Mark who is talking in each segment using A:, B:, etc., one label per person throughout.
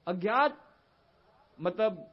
A: अज्ञात मतलब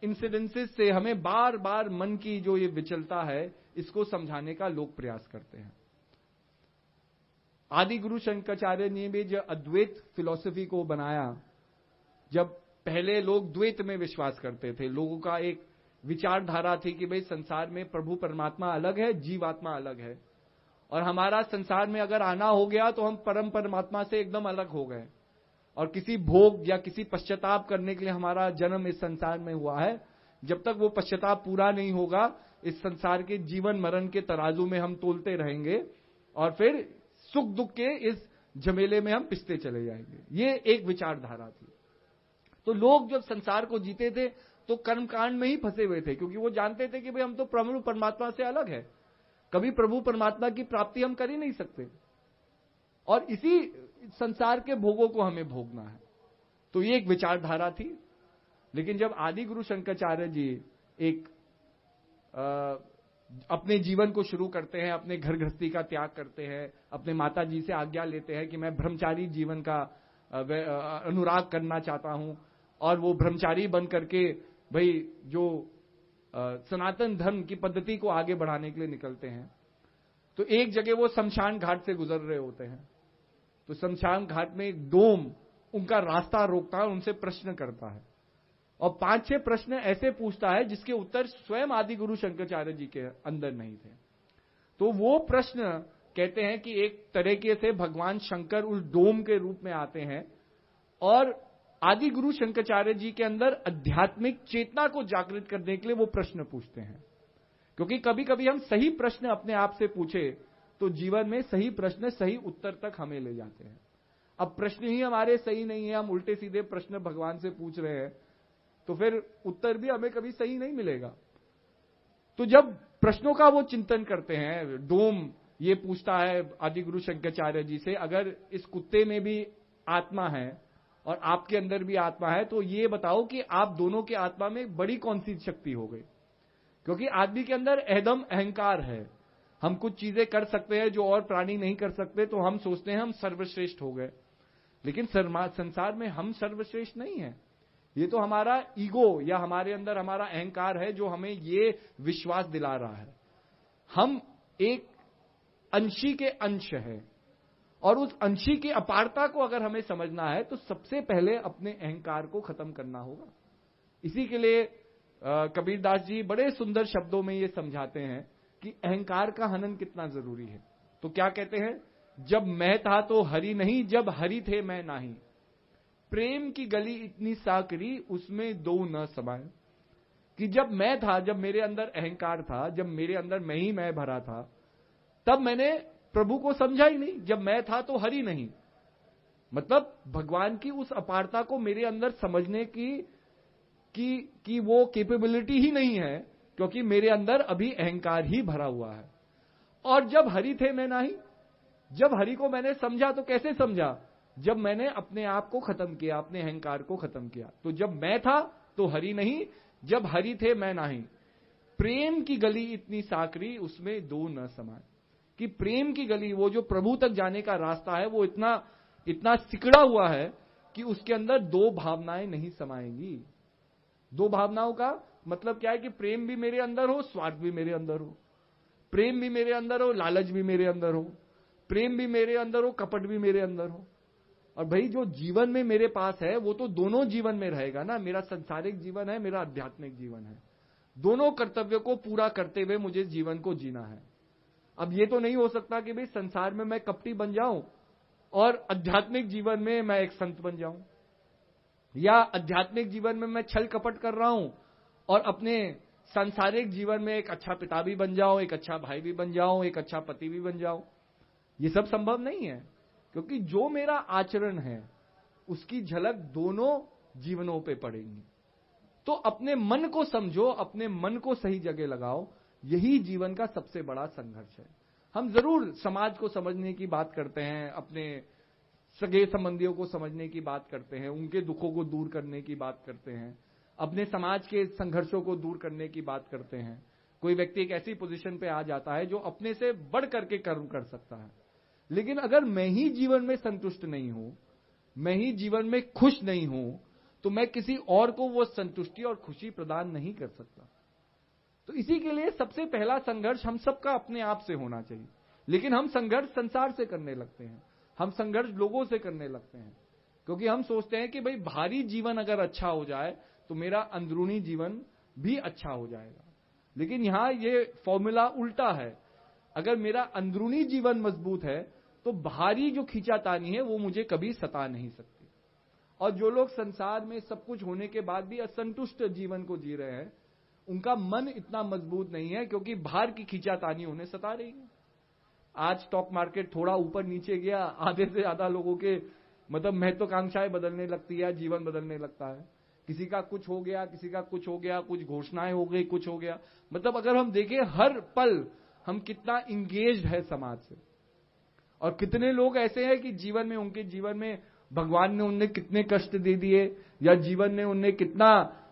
A: इंसिडेंसेस से हमें बार बार मन की जो ये विचलता है इसको समझाने का लोग प्रयास करते हैं। आदि गुरु शंकराचार्य ने भी जो अद्वैत फिलॉसफी को बनाया, जब पहले लोग द्वैत में विश्वास करते थे, लोगों का एक विचारधारा थी कि भाई संसार में प्रभु परमात्मा अलग है, जीवात्मा अलग है, और हमारा संसार में अगर आना हो गया तो हम परम परमात्मा से एकदम अलग हो गए, और किसी भोग या किसी पश्चाताप करने के लिए हमारा जन्म इस संसार में हुआ है। जब तक वो पश्चाताप पूरा नहीं होगा, इस संसार के जीवन मरण के तराजू में हम तोलते रहेंगे, और फिर सुख दुख के इस झमेले में हम पिसते चले जाएंगे। ये एक विचारधारा थी। तो लोग जब संसार को जीते थे तो कर्मकांड में ही फंसे हुए थे, क्योंकि वो जानते थे कि भाई हम तो प्रभु परमात्मा से अलग है, कभी प्रभु परमात्मा की प्राप्ति हम कर ही नहीं सकते, और इसी संसार के भोगों को हमें भोगना है। तो ये एक विचारधारा थी। लेकिन जब आदि गुरु शंकराचार्य जी एक अपने जीवन को शुरू करते हैं, अपने घर गृहस्थी का त्याग करते हैं, अपने माता जी से आज्ञा लेते हैं कि मैं ब्रह्मचारी जीवन का अनुराग करना चाहता हूं, और वो ब्रह्मचारी बन करके भाई जो सनातन धर्म की पद्धति को आगे बढ़ाने के लिए निकलते हैं। तो एक जगह वो शमशान घाट से गुजर रहे होते हैं, तो शमशान घाट में एक डोम उनका रास्ता रोकता है, उनसे प्रश्न करता है, और 5-6 प्रश्न ऐसे पूछता है जिसके उत्तर स्वयं आदि गुरु शंकराचार्य जी के अंदर नहीं थे। तो वो प्रश्न कहते हैं कि एक तरीके से भगवान शंकर उस डोम के रूप में आते हैं और आदि गुरु शंकराचार्य जी के अंदर आध्यात्मिक चेतना को जागृत करने के लिए वो प्रश्न पूछते हैं। क्योंकि कभी कभी हम सही प्रश्न अपने आप से पूछे तो जीवन में सही प्रश्न सही उत्तर तक हमें ले जाते हैं। अब प्रश्न ही हमारे सही नहीं है, हम उल्टे सीधे प्रश्न भगवान से पूछ रहे हैं, तो फिर उत्तर भी हमें कभी सही नहीं मिलेगा। तो जब प्रश्नों का वो चिंतन करते हैं, डोम ये पूछता है आदि गुरु शंकराचार्य जी से, अगर इस कुत्ते में भी आत्मा है और आपके अंदर भी आत्मा है, तो ये बताओ कि आप दोनों के आत्मा में बड़ी कौन सी शक्ति हो गई। क्योंकि आदमी के अंदर एकदम अहंकार है, हम कुछ चीजें कर सकते हैं जो और प्राणी नहीं कर सकते, तो हम सोचते हैं हम सर्वश्रेष्ठ हो गए। लेकिन संसार में हम सर्वश्रेष्ठ नहीं है, ये तो हमारा ईगो या हमारे अंदर हमारा अहंकार है जो हमें ये विश्वास दिला रहा है। हम एक अंशी के अंश है, और उस अंशी की अपारता को अगर हमें समझना है तो सबसे पहले अपने अहंकार को खत्म करना होगा। इसी के लिए कबीरदास जी बड़े सुंदर शब्दों में ये समझाते हैं कि अहंकार का हनन कितना जरूरी है। तो क्या कहते हैं, जब मैं था तो हरि नहीं, जब हरि थे मैं नाही, प्रेम की गली इतनी साकरी उसमें दो न समाये। कि जब मैं था, जब मेरे अंदर अहंकार था, जब मेरे अंदर मैं ही मैं भरा था, तब मैंने प्रभु को समझा ही नहीं। जब मैं था तो हरि नहीं, मतलब भगवान की उस अपारता को मेरे अंदर समझने की वो कैपेबिलिटी ही नहीं है, क्योंकि मेरे अंदर अभी अहंकार ही भरा हुआ है। और जब हरि थे मैं नाही, जब हरि को मैंने समझा तो कैसे समझा, जब मैंने अपने आप को खत्म किया, अपने अहंकार को खत्म किया। तो जब मैं था तो हरि नहीं, जब हरि थे मैं नाही, प्रेम की गली इतनी साकरी उसमें दो न समाये। कि प्रेम की गली, वो जो प्रभु तक जाने का रास्ता है, वो इतना सिकड़ा हुआ है कि उसके अंदर दो भावनाएं नहीं समाएंगी। दो भावनाओं का मतलब क्या है कि प्रेम भी मेरे अंदर हो, स्वार्थ भी मेरे अंदर हो, प्रेम भी मेरे अंदर हो, लालच भी मेरे अंदर हो, प्रेम भी मेरे अंदर हो, कपट भी मेरे अंदर हो। और भाई जो जीवन में मेरे पास है वो तो दोनों जीवन में रहेगा ना, मेरा सांसारिक जीवन है, मेरा आध्यात्मिक जीवन है, दोनों कर्तव्य को पूरा करते हुए मुझे जीवन को जीना है। अब ये तो नहीं हो सकता कि भाई संसार में मैं कपटी बन जाऊं और आध्यात्मिक जीवन में मैं एक संत बन जाऊं, या आध्यात्मिक जीवन में मैं छल कपट कर रहा हूं और अपने सांसारिक जीवन में एक अच्छा पिता भी बन जाऊं, एक अच्छा भाई भी बन जाऊं, एक अच्छा पति भी बन जाऊं। ये सब संभव नहीं है, क्योंकि जो मेरा आचरण है उसकी झलक दोनों जीवनों पे पड़ेगी। तो अपने मन को समझो, अपने मन को सही जगह लगाओ, यही जीवन का सबसे बड़ा संघर्ष है। हम जरूर समाज को समझने की बात करते हैं, अपने सगे संबंधियों को समझने की बात करते हैं, उनके दुखों को दूर करने की बात करते हैं, अपने समाज के संघर्षों को दूर करने की बात करते हैं। कोई व्यक्ति एक ऐसी पोजीशन पे आ जाता है जो अपने से बढ़ करके कर्म कर सकता है। लेकिन अगर मैं ही जीवन में संतुष्ट नहीं हूं, मैं ही जीवन में खुश नहीं हूं, तो मैं किसी और को वो संतुष्टि और खुशी प्रदान नहीं कर सकता। तो इसी के लिए सबसे पहला संघर्ष हम सबका अपने आप से होना चाहिए। लेकिन हम संघर्ष संसार से करने लगते हैं, हम संघर्ष लोगों से करने लगते हैं, क्योंकि हम सोचते हैं कि भाई बाहरी जीवन अगर अच्छा हो जाए तो मेरा अंदरूनी जीवन भी अच्छा हो जाएगा। लेकिन यहां ये फॉर्मूला उल्टा है। अगर मेरा अंदरूनी जीवन मजबूत है तो बाहरी जो खींचातानी है वो मुझे कभी सता नहीं सकती। और जो लोग संसार में सब कुछ होने के बाद भी असंतुष्ट जीवन को जी रहे हैं, उनका मन इतना मजबूत नहीं है, क्योंकि बाहर की खींचातानी उन्हें सता रही है। आज स्टॉक मार्केट थोड़ा ऊपर नीचे गया, आधे से ज्यादा लोगों के मतलब महत्वाकांक्षाएं बदलने लगती है, जीवन बदलने लगता है। किसी का कुछ हो गया, किसी का कुछ हो गया, कुछ घोषणाएं हो गई, कुछ हो गया। मतलब अगर हम देखें हर पल हम कितना इंगेज्ड है समाज से, और कितने लोग ऐसे हैं कि जीवन में, उनके जीवन में भगवान ने उन्हें कितने कष्ट दे दिए, या जीवन ने उन्हें कितना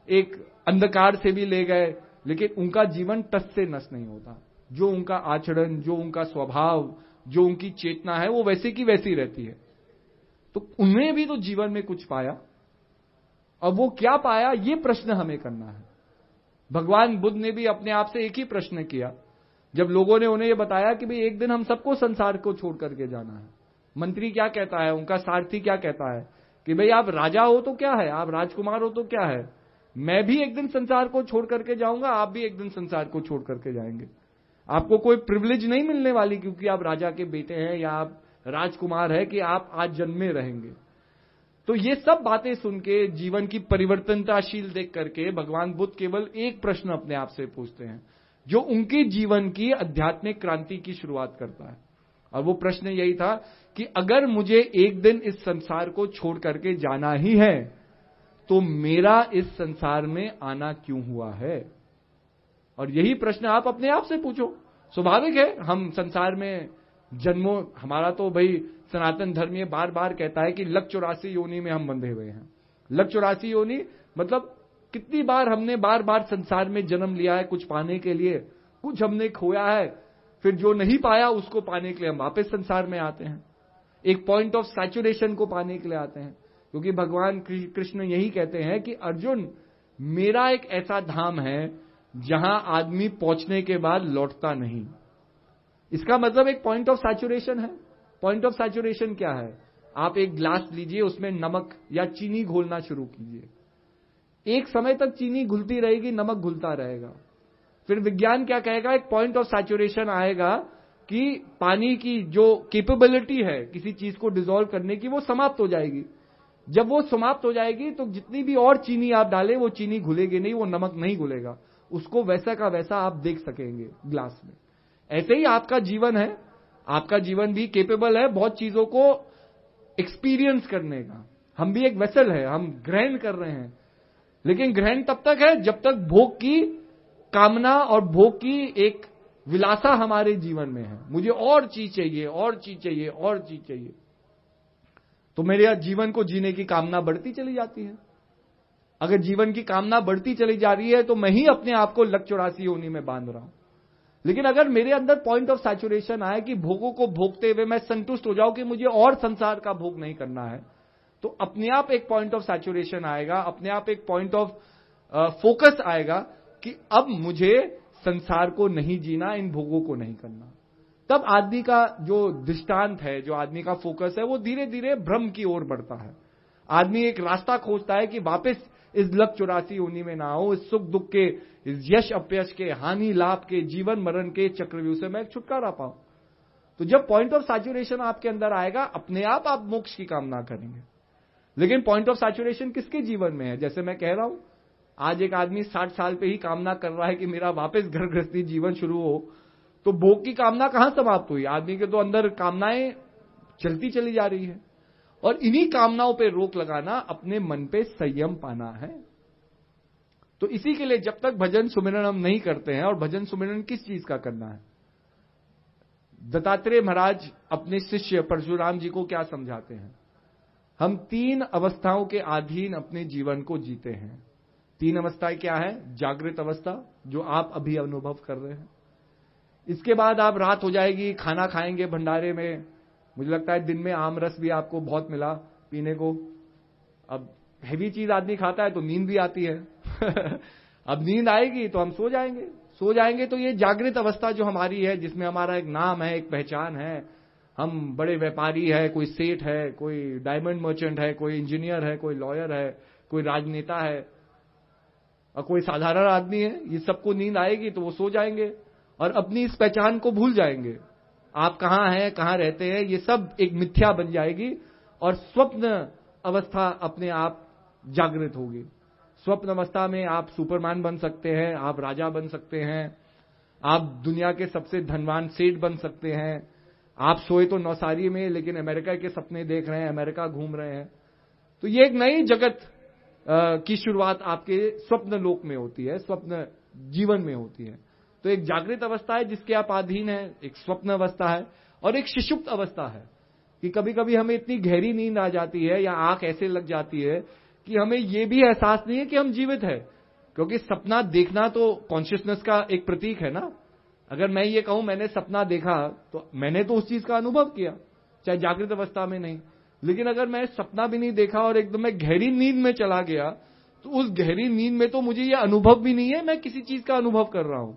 A: एक अंधकार से भी ले गए, लेकिन उनका जीवन टस से नस नहीं होता। जो उनका आचरण, जो उनका स्वभाव, जो उनकी चेतना है, वो वैसे की वैसी रहती है। तो उन्हें भी तो जीवन में कुछ पाया, और वो क्या पाया, ये प्रश्न हमें करना है। भगवान बुद्ध ने भी अपने आप से एक ही प्रश्न किया, जब लोगों ने उन्हें ये बताया कि भाई एक दिन हम सबको संसार को छोड़ करके जाना है। मंत्री क्या कहता है, उनका सारथी क्या कहता है कि भाई आप राजा हो तो क्या है, आप राजकुमार हो तो क्या है, मैं भी एक दिन संसार को छोड़ करके जाऊंगा, आप भी एक दिन संसार को छोड़ करके जाएंगे। आपको कोई प्रिविलेज नहीं मिलने वाली क्योंकि आप राजा के बेटे हैं या आप राजकुमार है कि आप आज जन्मे रहेंगे। तो ये सब बातें सुन के, जीवन की परिवर्तनताशील देख करके भगवान बुद्ध केवल एक प्रश्न अपने आप से पूछते हैं, जो उनके जीवन की आध्यात्मिक क्रांति की शुरुआत करता है। और वो प्रश्न यही था कि अगर मुझे एक दिन इस संसार को छोड़ करके जाना ही है तो मेरा इस संसार में आना क्यों हुआ है। और यही प्रश्न आप अपने आप से पूछो। स्वाभाविक है, हम संसार में जन्मों, हमारा तो भाई सनातन धर्म ये बार बार कहता है कि लक 84 योनि में हम बंधे हुए हैं। लक 84 योनि मतलब कितनी बार हमने बार बार संसार में जन्म लिया है कुछ पाने के लिए, कुछ हमने खोया है, फिर जो नहीं पाया उसको पाने के लिए हम वापस संसार में आते हैं, एक पॉइंट ऑफ सैचुरेशन को पाने के लिए आते हैं। क्योंकि भगवान कृष्ण यही कहते हैं कि अर्जुन, मेरा एक ऐसा धाम है जहां आदमी पहुंचने के बाद लौटता नहीं। इसका मतलब एक पॉइंट ऑफ सैचुरेशन है। पॉइंट ऑफ सैचुरेशन क्या है? आप एक ग्लास लीजिए, उसमें नमक या चीनी घोलना शुरू कीजिए, एक समय तक चीनी घुलती रहेगी, नमक घुलता रहेगा। फिर विज्ञान क्या कहेगा, एक पॉइंट ऑफ सैचुरेशन आएगा कि पानी की जो कैपेबिलिटी है किसी चीज को डिसॉल्व करने की, वो समाप्त हो जाएगी। जब वो समाप्त हो जाएगी तो जितनी भी और चीनी आप डालें वो चीनी घुलेगी नहीं, वो नमक नहीं घुलेगा, उसको वैसा का वैसा आप देख सकेंगे ग्लास में। ऐसे ही आपका जीवन है, आपका जीवन भी कैपेबल है बहुत चीजों को एक्सपीरियंस करने का। हम भी एक वेसल है, हम ग्रहण कर रहे हैं, लेकिन ग्रहण तब तक है जब तक भोग की कामना और भोग की एक विलासा हमारे जीवन में है। मुझे और चीज चाहिए, और चीज चाहिए, और चीज चाहिए, तो मेरे जीवन को जीने की कामना बढ़ती चली जाती है। अगर जीवन की कामना बढ़ती चली जा रही है तो मैं ही अपने आप को लक 84 योनि में बांध रहा हूं। लेकिन अगर मेरे अंदर पॉइंट ऑफ सैचुरेशन आए कि भोगों को भोगते हुए मैं संतुष्ट हो जाऊं कि मुझे और संसार का भोग नहीं करना है, तो अपने आप एक पॉइंट ऑफ सैचुरेशन आएगा, अपने आप एक पॉइंट ऑफ फोकस आएगा कि अब मुझे संसार को नहीं जीना, इन भोगों को नहीं करना। तब आदमी का जो दृष्टांत है, जो आदमी का फोकस है, वो धीरे धीरे ब्रह्म की ओर बढ़ता है। आदमी एक रास्ता खोजता है कि वापस इस लक 84 योनि में ना हो, इस सुख दुख के, इस यश अपयश के, हानि लाभ के, जीवन मरण के चक्रव्यूह से मैं छुटकारा पाऊं। तो जब पॉइंट ऑफ सैचुरेशन आपके अंदर आएगा, अपने आप मोक्ष की कामना करेंगे। लेकिन पॉइंट ऑफ सैचुरेशन किसके जीवन में है? जैसे मैं कह रहा हूं, आज एक आदमी 60 साल पे ही कामना कर रहा है कि मेरा वापस घर गृहस्थी जीवन शुरू हो, तो भोग की कामना कहां समाप्त हुई? आदमी के तो अंदर कामनाएं चलती चली जा रही है। और इन्हीं कामनाओं पे रोक लगाना, अपने मन पे संयम पाना है। तो इसी के लिए जब तक भजन सुमिरन हम नहीं करते हैं, और भजन सुमिरन किस चीज का करना है? दत्तात्रेय महाराज अपने शिष्य परशुराम जी को क्या समझाते हैं? हम 3 अवस्थाओं के अधीन अपने जीवन को जीते हैं। 3 अवस्थाएं क्या है? जागृत अवस्था, जो आप अभी अनुभव कर रहे हैं। इसके बाद आप रात हो जाएगी, खाना खाएंगे भंडारे में, मुझे लगता है दिन में आम रस भी आपको बहुत मिला पीने को। अब हैवी चीज आदमी खाता है तो नींद भी आती है। अब नींद आएगी तो हम सो जाएंगे तो ये जागृत अवस्था जो हमारी है, जिसमें हमारा एक नाम है, एक पहचान है, हम बड़े व्यापारी है, कोई सेठ है, कोई डायमंड मर्चेंट है, कोई इंजीनियर है, कोई लॉयर है, कोई राजनेता है और कोई साधारण आदमी है, ये सबको नींद आएगी तो वो सो जाएंगे और अपनी इस पहचान को भूल जाएंगे। आप कहां हैं, कहां रहते हैं, ये सब एक मिथ्या बन जाएगी और स्वप्न अवस्था अपने आप जागृत होगी। स्वप्न अवस्था में आप सुपरमैन बन सकते हैं, आप राजा बन सकते हैं, आप दुनिया के सबसे धनवान सेठ बन सकते हैं। आप सोए तो नौसारी में, लेकिन अमेरिका के सपने देख रहे हैं, अमेरिका घूम रहे हैं। तो ये एक नई जगत की शुरुआत आपके स्वप्न लोक में होती है, स्वप्न जीवन में होती है। तो एक जागृत अवस्था है जिसके आप अधीन है, एक स्वप्न अवस्था है और एक सुषुप्त अवस्था है कि कभी कभी हमें इतनी गहरी नींद आ जाती है या आंख ऐसे लग जाती है कि हमें यह भी एहसास नहीं है कि हम जीवित है, क्योंकि सपना देखना तो कॉन्शियसनेस का एक प्रतीक है ना। अगर मैं ये कहूं मैंने सपना देखा तो मैंने तो उस चीज का अनुभव किया, चाहे जागृत अवस्था में नहीं। लेकिन अगर मैं सपना भी नहीं देखा और एकदम मैं गहरी नींद में चला गया तो उस गहरी नींद में तो मुझे यह अनुभव भी नहीं है मैं किसी चीज का अनुभव कर रहा हूं।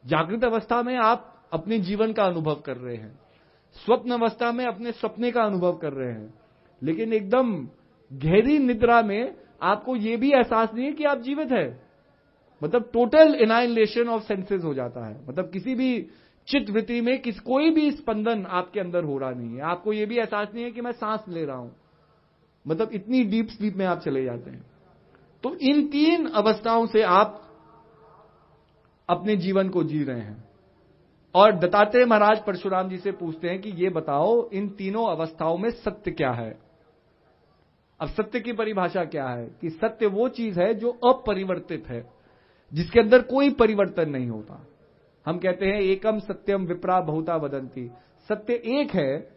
A: जागृत अवस्था में आप अपने जीवन का अनुभव कर रहे हैं, स्वप्न अवस्था में अपने सपने का अनुभव कर रहे हैं, लेकिन एकदम गहरी निद्रा में आपको यह भी एहसास नहीं है कि आप जीवित है। मतलब टोटल एनाइलेशन ऑफ सेंसेस हो जाता है, मतलब किसी भी चित्त वृत्ति में कोई भी स्पंदन आपके अंदर हो रहा नहीं है। आपको यह भी एहसास नहीं है कि मैं सांस ले रहा हूं, मतलब इतनी डीप स्लीप में आप चले जाते हैं। तो इन तीन अवस्थाओं से आप अपने जीवन को जी रहे हैं। और दत्तात्रेय महाराज परशुराम जी से पूछते हैं कि ये बताओ इन तीनों अवस्थाओं में सत्य क्या है। अब सत्य की परिभाषा क्या है कि सत्य वो चीज है जो अपरिवर्तित है, जिसके अंदर कोई परिवर्तन नहीं होता। हम कहते हैं एकम सत्यम विप्रा बहुता वदंती, सत्य एक है,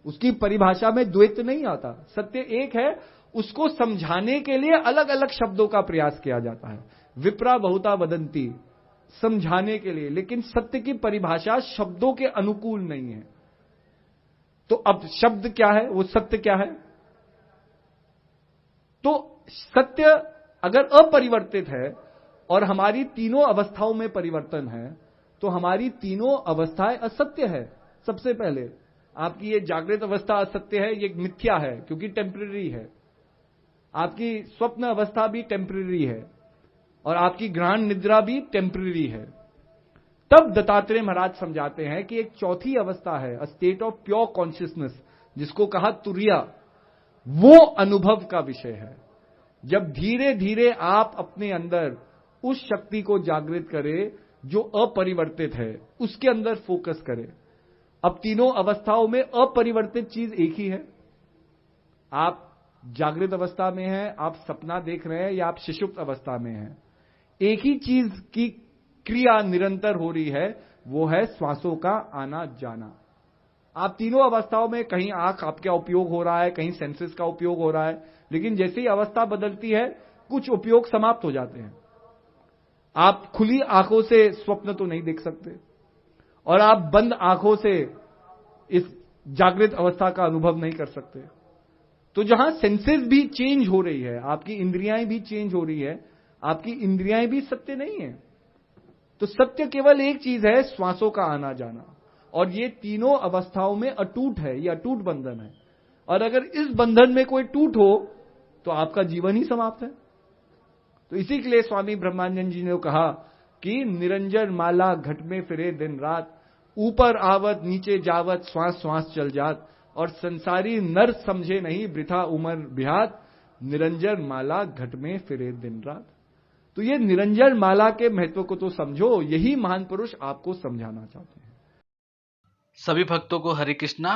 A: उसकी परिभाषा में द्वैत नहीं आता। सत्य एक है, उसको समझाने के लिए अलग अलग शब्दों का प्रयास किया जाता है। विप्रा बहुता वदंती समझाने के लिए, लेकिन सत्य की परिभाषा शब्दों के अनुकूल नहीं है। तो अब शब्द क्या है, वो सत्य क्या है? तो सत्य अगर अपरिवर्तित है और हमारी तीनों अवस्थाओं में परिवर्तन है तो हमारी तीनों अवस्थाएं असत्य है। सबसे पहले आपकी ये जागृत अवस्था असत्य है, ये मिथ्या है क्योंकि टेम्परेरी है। आपकी स्वप्न अवस्था भी टेम्परेरी है और आपकी ग्रहण निद्रा भी टेम्परेरी है। तब दत्तात्रेय महाराज समझाते हैं कि एक चौथी अवस्था है, a state of pure consciousness, जिसको कहा तुरिया। वो अनुभव का विषय है। जब धीरे धीरे आप अपने अंदर उस शक्ति को जागृत करें जो अपरिवर्तित है, उसके अंदर फोकस करें। अब तीनों अवस्थाओं में अपरिवर्तित चीज एक ही है। आप जागृत अवस्था में हैं, आप सपना देख रहे हैं, या आप सुषुप्त अवस्था में हैं, एक ही चीज की क्रिया निरंतर हो रही है, वो है श्वासों का आना जाना। आप तीनों अवस्थाओं में कहीं आंख आपका उपयोग हो रहा है, कहीं सेंसेस का उपयोग हो रहा है, लेकिन जैसे ही अवस्था बदलती है कुछ उपयोग समाप्त हो जाते हैं। आप खुली आंखों से स्वप्न तो नहीं देख सकते और आप बंद आंखों से इस जागृत अवस्था का अनुभव नहीं कर सकते। तो जहां सेंसेस भी चेंज हो रही है, आपकी इंद्रियां भी चेंज हो रही है, आपकी इंद्रियां भी सत्य नहीं है। तो सत्य केवल एक चीज है, श्वासों का आना जाना, और ये तीनों अवस्थाओं में अटूट है, ये अटूट बंधन है। और अगर इस बंधन में कोई टूट हो तो आपका जीवन ही समाप्त है। तो इसी के लिए स्वामी ब्रह्मानंद जी ने कहा कि निरंजन माला घट में फिरे दिन रात, ऊपर आवत नीचे जावत श्वास श्वास चल जात, और संसारी नर समझे नहीं वृथा उमर बिहात, निरंजन माला घट में फिरे दिन रात। तो ये निरंजन माला के महत्व को तो समझो, यही महान पुरुष आपको समझाना चाहते हैं।
B: सभी भक्तों को हरे कृष्णा।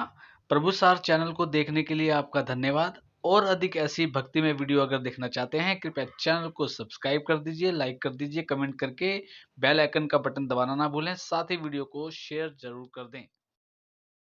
B: प्रभु सार चैनल को देखने के लिए आपका धन्यवाद। और अधिक ऐसी भक्ति में वीडियो अगर देखना चाहते हैं, कृपया चैनल को सब्सक्राइब कर दीजिए, लाइक कर दीजिए, कमेंट करके बेल आइकन का बटन दबाना ना भूलें, साथ ही वीडियो को शेयर जरूर कर दें।